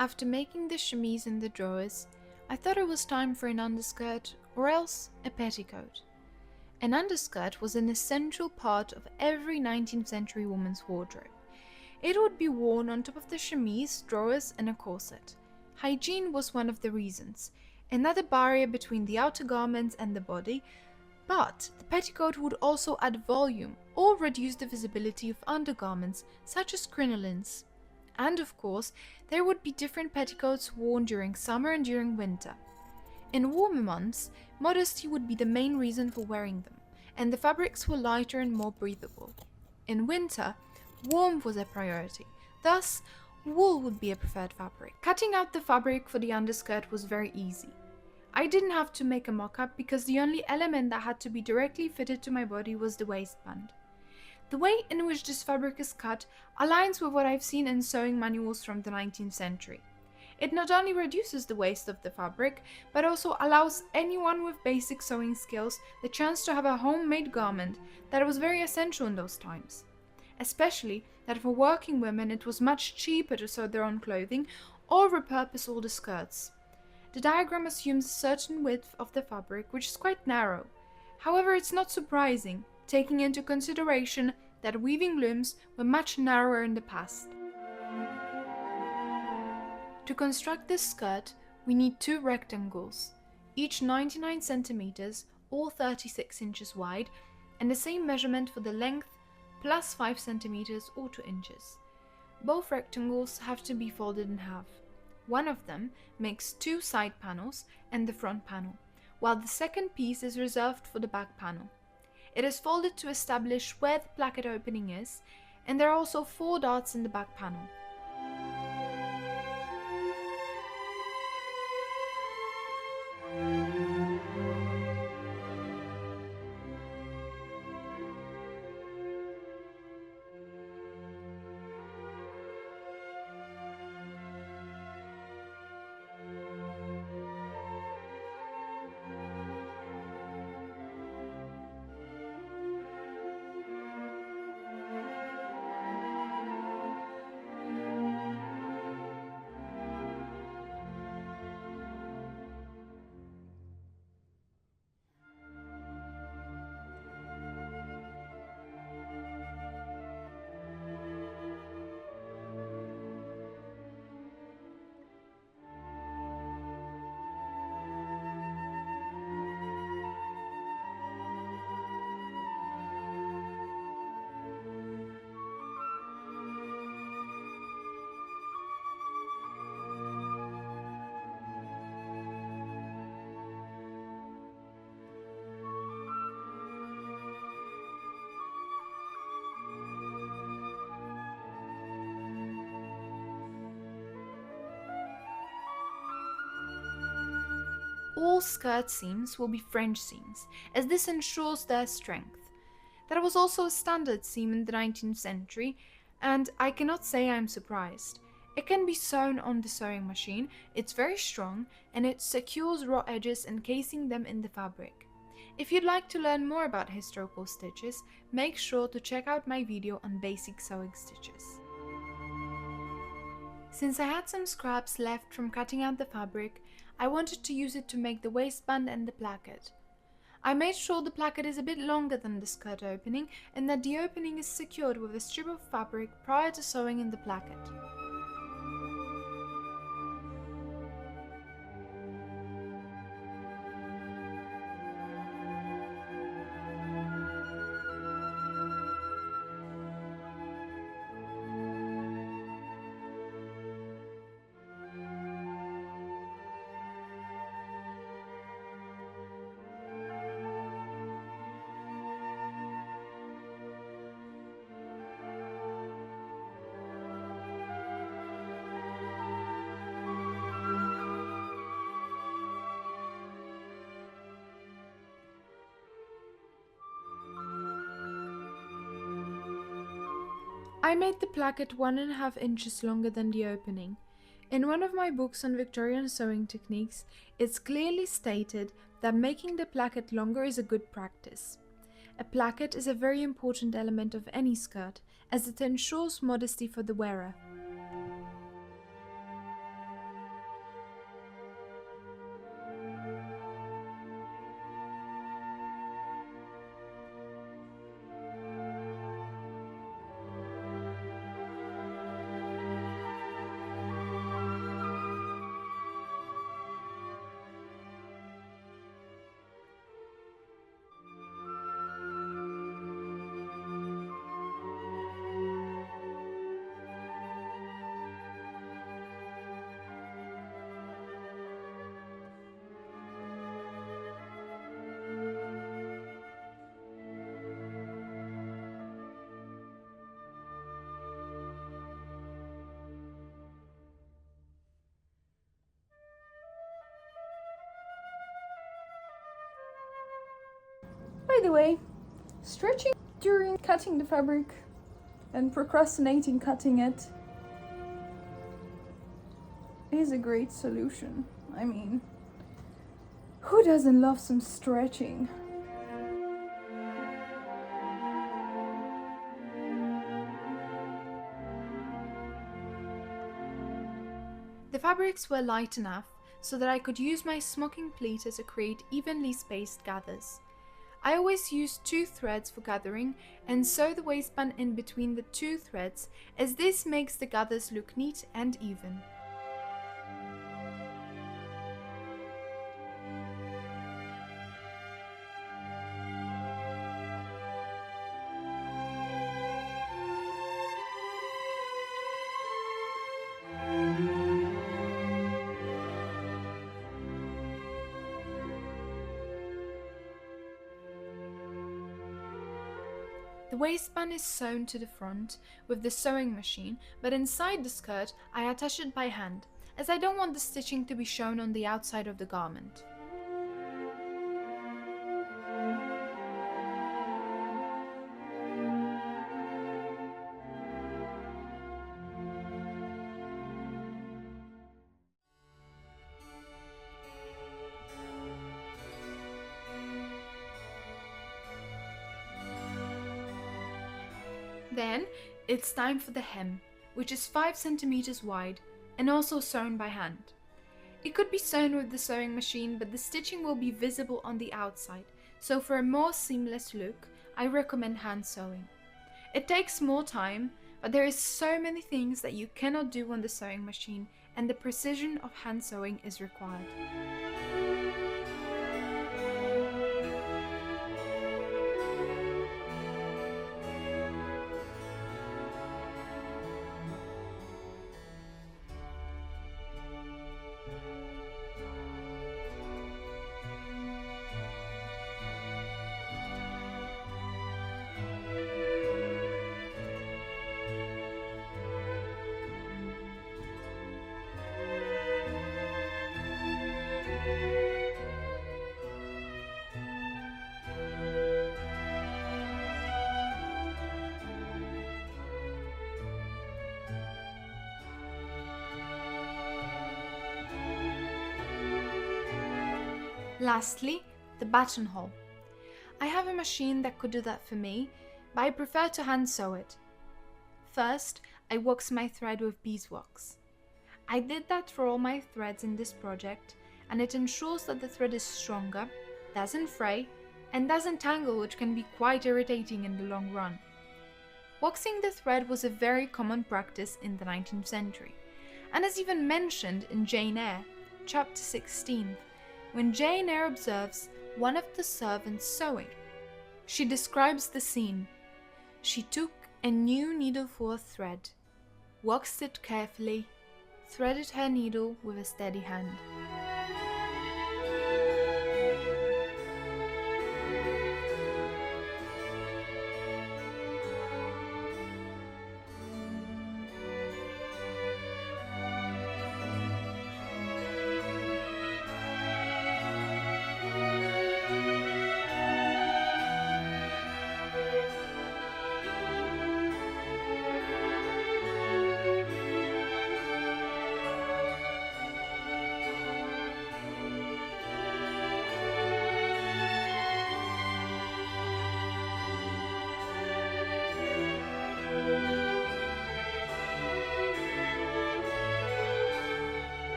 After making the chemise and the drawers, I thought it was time for an underskirt or else a petticoat. An underskirt was an essential part of every 19th century woman's wardrobe. It would be worn on top of the chemise, drawers, and a corset. Hygiene was one of the reasons, another barrier between the outer garments and the body, but the petticoat would also add volume or reduce the visibility of undergarments such as crinolines. And of course, there would be different petticoats worn during summer and during winter. In warmer months, modesty would be the main reason for wearing them, and the fabrics were lighter and more breathable. In winter, warmth was a priority, thus wool would be a preferred fabric. Cutting out the fabric for the underskirt was very easy. I didn't have to make a mock-up because the only element that had to be directly fitted to my body was the waistband. The way in which this fabric is cut aligns with what I've seen in sewing manuals from the 19th century. It not only reduces the waste of the fabric, but also allows anyone with basic sewing skills the chance to have a homemade garment that was very essential in those times. Especially that for working women it was much cheaper to sew their own clothing or repurpose all the skirts. The diagram assumes a certain width of the fabric, which is quite narrow. However, it's not surprising, taking into consideration that weaving looms were much narrower in the past. To construct this skirt, we need two rectangles, each 99 centimeters or 36 inches wide, and the same measurement for the length plus 5 centimeters or 2 inches. Both rectangles have to be folded in half. One of them makes two side panels and the front panel, while the second piece is reserved for the back panel. It is folded to establish where the placket opening is, and there are also 4 darts in the back panel. All skirt seams will be French seams, as this ensures their strength. That was also a standard seam in the 19th century, and I cannot say I'm surprised. It can be sewn on the sewing machine, it's very strong, and it secures raw edges encasing them in the fabric. If you'd like to learn more about historical stitches, make sure to check out my video on basic sewing stitches. Since I had some scraps left from cutting out the fabric, I wanted to use it to make the waistband and the placket. I made sure the placket is a bit longer than the skirt opening and that the opening is secured with a strip of fabric prior to sewing in the placket. I made the placket 1.5 inches longer than the opening. In one of my books on Victorian sewing techniques, it's clearly stated that making the placket longer is a good practice. A placket is a very important element of any skirt, as it ensures modesty for the wearer. By the way, stretching during cutting the fabric and procrastinating cutting it is a great solution. I mean, who doesn't love some stretching? The fabrics were light enough so that I could use my smocking pleater to create evenly spaced gathers. I always use 2 threads for gathering and sew the waistband in between the 2 threads, as this makes the gathers look neat and even. The waistband is sewn to the front with the sewing machine, but inside the skirt I attach it by hand, as I don't want the stitching to be shown on the outside of the garment. Then it's time for the hem, which is 5 centimeters wide and also sewn by hand. It could be sewn with the sewing machine, but the stitching will be visible on the outside, so for a more seamless look, I recommend hand sewing. It takes more time, but there is so many things that you cannot do on the sewing machine, and the precision of hand sewing is required. Lastly, the buttonhole. I have a machine that could do that for me, but I prefer to hand sew it. First, I wax my thread with beeswax. I did that for all my threads in this project, and it ensures that the thread is stronger, doesn't fray, and doesn't tangle, which can be quite irritating in the long run. Waxing the thread was a very common practice in the 19th century, and is even mentioned in Jane Eyre, chapter 16, when Jane Eyre observes one of the servants sewing. She describes the scene. She took a new needleful of thread, waxed it carefully, threaded her needle with a steady hand.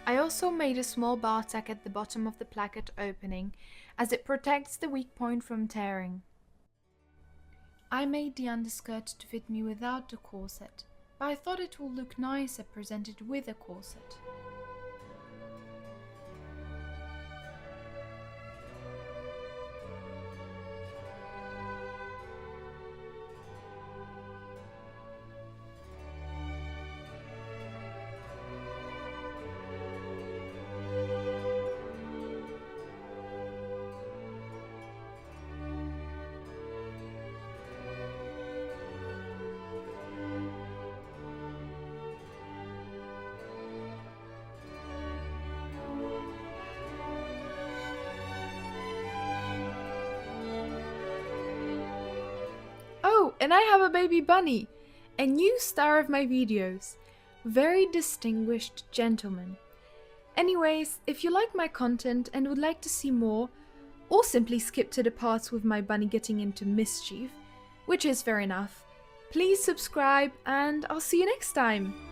I also made a small bar tack at the bottom of the placket opening, as it protects the weak point from tearing. I made the underskirt to fit me without the corset, but I thought it would look nicer presented with a corset. and I have a baby bunny, a new star of my videos. Very distinguished gentleman. Anyways, if you like my content and would like to see more, or simply skip to the parts with my bunny getting into mischief, which is fair enough, please subscribe and I'll see you next time.